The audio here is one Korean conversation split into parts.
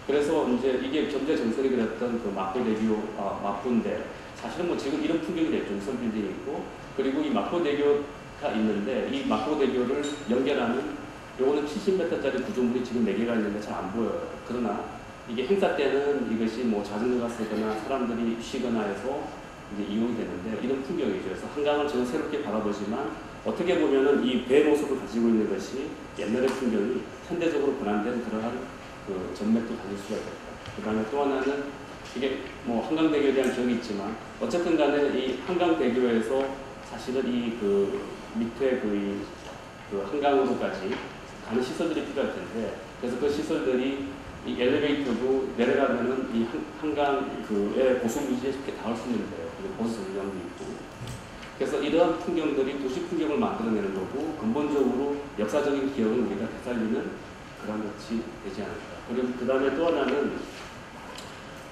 그래서 이제 이게 경제 정설이 그렸던 그 마포대교, 마포인데 사실은 뭐 지금 이런 풍경이 됐죠. 우선 빌딩이 있고, 그리고 이 마포대교가 있는데 이 마포대교를 연결하는 요거는 70m짜리 구조물이 지금 4개가 있는데 잘 안 보여요. 그러나 이게 행사 때는 이것이 뭐 자전거가 쓰거나 사람들이 쉬거나 해서 이제 이용이 되는데 이런 풍경이죠. 그래서 한강을 저는 새롭게 바라보지만 어떻게 보면은 이 배 모습을 가지고 있는 것이 옛날의 풍경이 현대적으로 변환된 그러한 그 전맥도 가질 수가 있다. 그 다음에 또 하나는 이게 뭐 한강대교에 대한 기억이 있지만 어쨌든 간에 이 한강대교에서 사실은 이 그 밑에 그 한강으로까지 가는 시설들이 필요할 텐데 그래서 그 시설들이 이 엘리베이터도 내려가면은 이 한강 그의 고속유지에 쉽게 닿을 수 있는데요. 그리고 보수 전량도 있고. 그래서 이러한 풍경들이 도시 풍경을 만들어내는 거고 근본적으로 역사적인 기억을 우리가 되살리는 그런 것이 되지 않을까. 그리고 그 다음에 또 하나는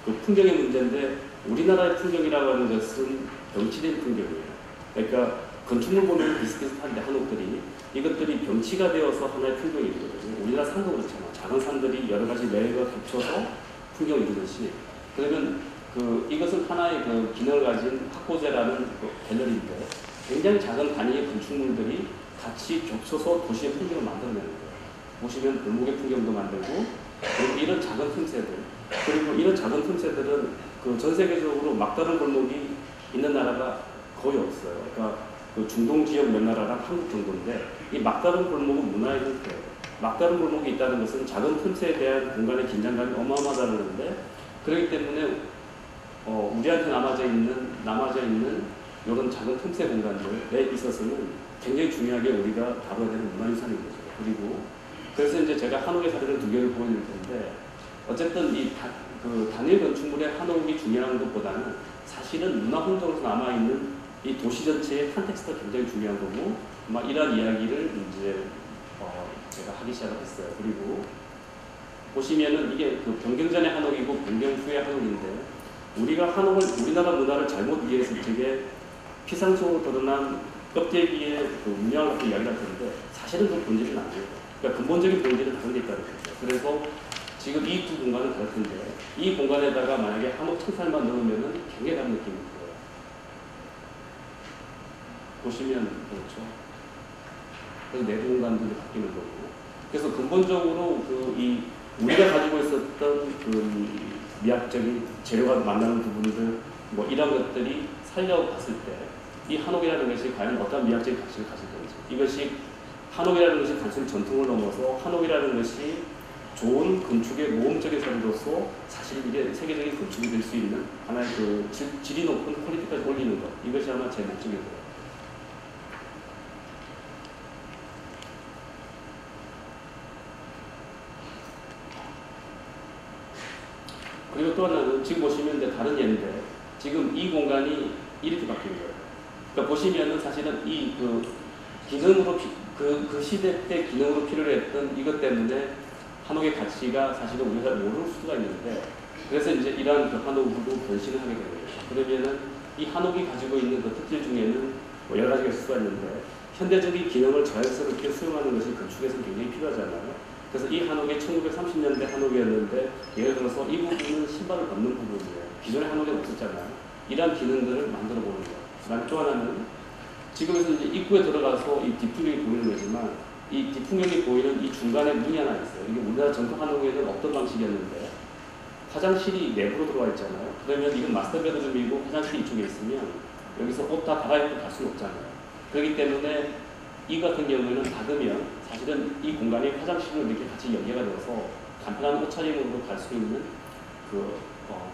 그 풍경의 문제인데 우리나라의 풍경이라고 하는 것은 병치된 풍경이에요. 그러니까 건축물 보면 비슷비슷한데 한옥들이 이것들이 병치가 되어서 하나의 풍경이 되거든요. 우리나라 산도 그렇잖아요. 작은 산들이 여러 가지 레이어가 겹쳐서 풍경이 이루듯이 그러면 이것은 하나의 그 기능을 가진 학고제라는 그 갤러리인데 굉장히 작은 단위의 건축물들이 같이 겹쳐서 도시의 풍경을 만들어내는 거예요. 보시면 골목의 풍경도 만들고 그리고 이런 작은 틈새들 그리고 이런 작은 틈새들은 그 전 세계적으로 막다른 골목이 있는 나라가 거의 없어요. 그러니까 그 중동 지역 몇 나라랑 한국 정도인데 이 막다른 골목은 문화의 형태예요. 막다른 골목이 있다는 것은 작은 틈새에 대한 공간의 긴장감이 어마어마하다는 건데 그렇기 때문에 우리한테 남아져 있는 이런 작은 틈새 공간들에 있어서는 굉장히 중요하게 우리가 다뤄야 되는 문화유산인 거죠. 그리고 그래서 이제 제가 한옥의 사례를 2개를 보여드릴 텐데 어쨌든 그 단일 건축물의 한옥이 중요한 것보다는 사실은 문화 혼동에서 남아있는 이 도시 전체의 컨텍스트가 굉장히 중요한 거고 막 이런 이야기를 이제 제가 하기 시작했어요. 그리고 보시면은 이게 그 변경 전의 한옥이고 변경 후의 한옥인데 우리가 우리나라 문화를 잘못 이해해서 되게 피상적으로 드러난 껍데기의 그 문양을 갖고 이야기를 할 텐데 사실은 그 본질은 아니에요. 그러니까 근본적인 본질은 다른 데 있다는 거죠. 그래서 지금 이 두 공간은 그렇던데 이 공간에다가 만약에 한옥 청살만 넣으면은 굉장히 다른 느낌이 들어요. 보시면 그렇죠. 그래서 내부 공간들이 바뀌는 거고. 그래서 근본적으로 우리가 가지고 있었던 그 미학적인 재료가 만나는 부분들 뭐 이런 것들이 살려봤을 때 이 한옥이라는 것이 과연 어떤 미학적인 가치를 가질 건지 이것이 한옥이라는 것이 단순히 전통을 넘어서 한옥이라는 것이 좋은 건축의 모험적인 사례로서 사실 이게 세계적인 건축이 될 수 있는 하나의 그 질이 높은 퀄리티까지 올리는 것 이것이 아마 제 목적이고요. 그리고 또 하나는 지금 보시면 다른 예인데 지금 이 공간이 이렇게 바뀐 거예요. 그러니까 보시면은 사실은 이 기능으로 그 시대 때 기능으로 필요로 했던 이것 때문에 한옥의 가치가 사실은 우리가 모를 수가 있는데 그래서 이제 이러한 그 한옥으로 변신을 하게 되는 거예요. 그러면은 이 한옥이 가지고 있는 그 특질 중에는 뭐 여러 가지가 있을 수가 있는데 현대적인 기능을 자연스럽게 수용하는 것이 건축에서는 굉장히 필요하잖아요. 그래서 이 한옥이 1930년대 한옥이었는데 예를 들어서 이 부분은 신발을 벗는 부분이에요. 기존의 한옥에는 없었잖아요. 이러한 기능들을 만들어 보는 거예요. 그다음에 또 하나는 지금에서 이제 입구에 들어가서 이 뒷풍경이 보이는 거지만 이 뒷풍경이 보이는 이 중간에 문이 하나 있어요. 이게 우리나라 전통 한옥에는 없던 방식이었는데 화장실이 내부로 들어와 있잖아요. 그러면 이건 마스터 베드룸이고 화장실이 이쪽에 있으면 여기서 옷 다 갈아입고 갈 수는 없잖아요. 그렇기 때문에 이 같은 경우에는 닫으면 사실은 이 공간이 화장실로 이렇게 같이 연계가 되어서 간편한 옷차림으로 갈 수 있는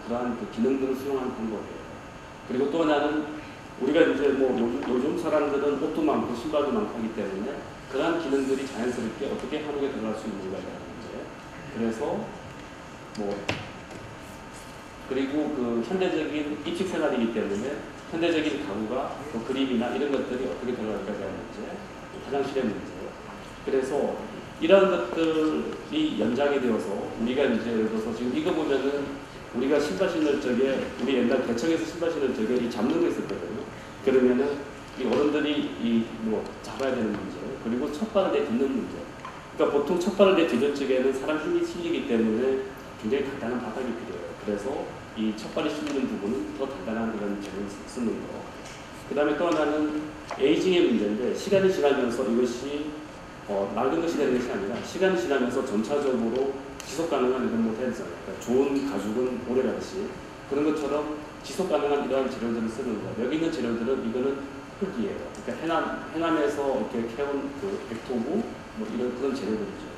그러한 그 기능들을 수용하는 방법이에요. 그리고 또 하나는 우리가 이제 뭐 요즘 사람들은 옷도 많고 신발도 많고 하기 때문에 그러한 기능들이 자연스럽게 어떻게 한옥에 들어갈 수 있는가라는 문제. 그래서 그리고 그 현대적인 입식 생활이기 때문에 현대적인 가구가 또 그림이나 이런 것들이 어떻게 들어갈까에 대한 문제, 화장실의 문제. 그래서 이러한 것들이 연장이 되어서 우리가 이제 예를 들어서 지금 이거 보면은 우리가 신발 신을 적에 우리 옛날 대청에서 신발 신을 적에 이 잡는 거 있었거든요. 그러면은 이 어른들이 잡아야 되는 문제, 그리고 첫 발을 내딛는 문제. 그러니까 보통 첫 발을 내딛을 적에는 사람 힘이 실리기 때문에 굉장히 단단한 바닥이 필요해요. 그래서 이 첫발이 씹는 부분은 더 단단한 그런 재료를 쓰는 거. 그 다음에 또 하나는 에이징의 문제인데, 시간이 지나면서 이것이 낡은 것이 되는 것이 아니라 시간이 지나면서 점차적으로 지속 가능한 이런 모델이잖아요. 그러니까 좋은 가죽은 오래 가듯이 그런 것처럼 지속 가능한 이러한 재료들을 쓰는 거. 여기 있는 재료들은 이거는 흙이에요. 그러니까 해남에서 이렇게 캐온 그 백토부 뭐 이런 그런 재료들이죠.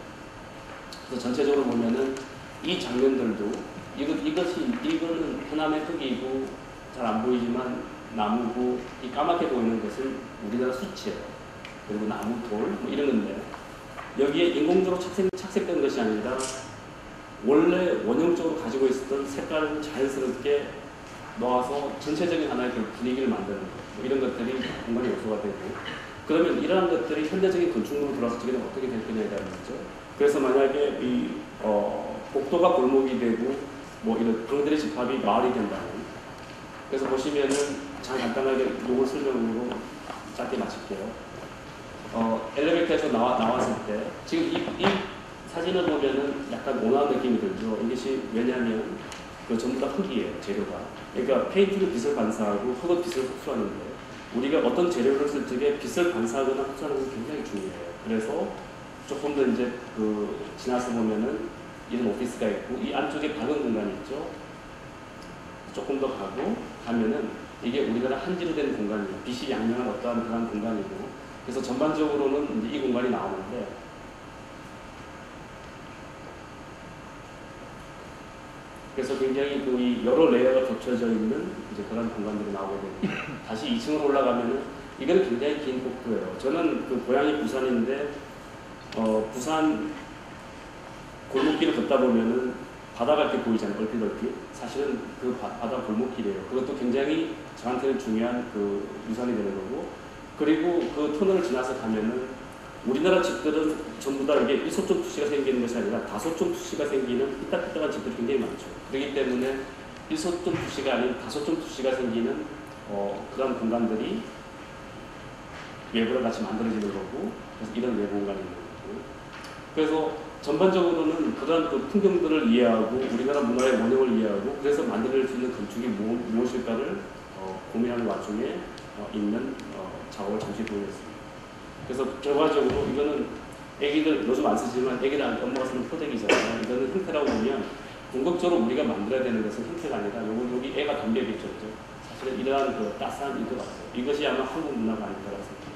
그래서 전체적으로 보면은 이 장면들도 이거는 해남의 흙이고 잘 안 보이지만 나무고, 이 까맣게 보이는 것은 우리나라 수치예요. 그리고 나무, 돌 뭐 이런 건데, 여기에 인공적으로 착색된 것이 아니라 원래 원형적으로 가지고 있었던 색깔을 자연스럽게 넣어서 전체적인 하나의 그 분위기를 만드는 것, 뭐 이런 것들이 공간의 요소가 되고, 그러면 이러한 것들이 현대적인 건축물로 들어와서 저게는 어떻게 될 거냐에 대한 거죠. 그래서 만약에 이 복도가 골목이 되고 뭐 이런 방들의 집합이 마을이 된다면, 그래서 보시면은 참 간단하게 요걸 설명으로 짧게 마칠게요. 엘리베이터에서 나왔을 때 지금 이 사진을 보면은 약간 온화한 느낌이 들죠. 이것이 왜냐하면 그 전부 다 흙이에요, 재료가. 그러니까 페인트는 빛을 반사하고 흙은 빛을 흡수하는데, 우리가 어떤 재료를 쓸 적에 빛을 반사하거나 흡수하는 것이 굉장히 중요해요. 그래서 조금 더 이제 지나서 보면은 이런 오피스가 있고, 이 안쪽에 밝은 공간이 있죠. 조금 더 가면은 이게 우리나라 한지로 된 공간이에요. 빛이 양면한 어떠한 그런 공간이고, 그래서 전반적으로는 이제 이 공간이 나오는데, 그래서 굉장히 그 여러 레이어가 겹쳐져 있는 이제 그런 공간들이 나오게 되고, 다시 2층으로 올라가면은 이거는 굉장히 긴 복도예요. 저는 그 고향이 부산인데, 부산 골목길을 걷다 보면은 바다가 이렇게 보이잖아요. 얼핏. 사실은 그 바다 골목길이에요. 그것도 굉장히 저한테는 중요한 그 유산이 되는 거고, 그리고 그 터널을 지나서 가면은 우리나라 집들은 전부 다 이게 일소점 투시가 생기는 것이 아니라 다소점 투시가 생기는 삐딱삐딱한 집들이 굉장히 많죠. 그렇기 때문에 일소점 투시가 아닌 다소점 투시가 생기는 그런 공간들이 외부랑 같이 만들어지는 거고, 그래서 이런 외부 공간이 있는 거고. 그래서 전반적으로는 그런 그 풍경들을 이해하고 우리나라 문화의 원형을 이해하고, 그래서 만들어낼 수 있는 건축이 무엇일까를 고민하는 와중에 있는 작업을 잠시 보여줬습니다. 그래서 결과적으로 이거는 애기들 요즘 안 쓰지만 애기들 엄마가 쓰는 포대기잖아요. 이거는 형태라고 보면 궁극적으로 우리가 만들어야 되는 것은 형태가 아니라 여기 애가 담겨있죠. 사실은 이러한 그 따스한 이거 같아요. 이것이 아마 한국 문화가 아닐까 생각합니다.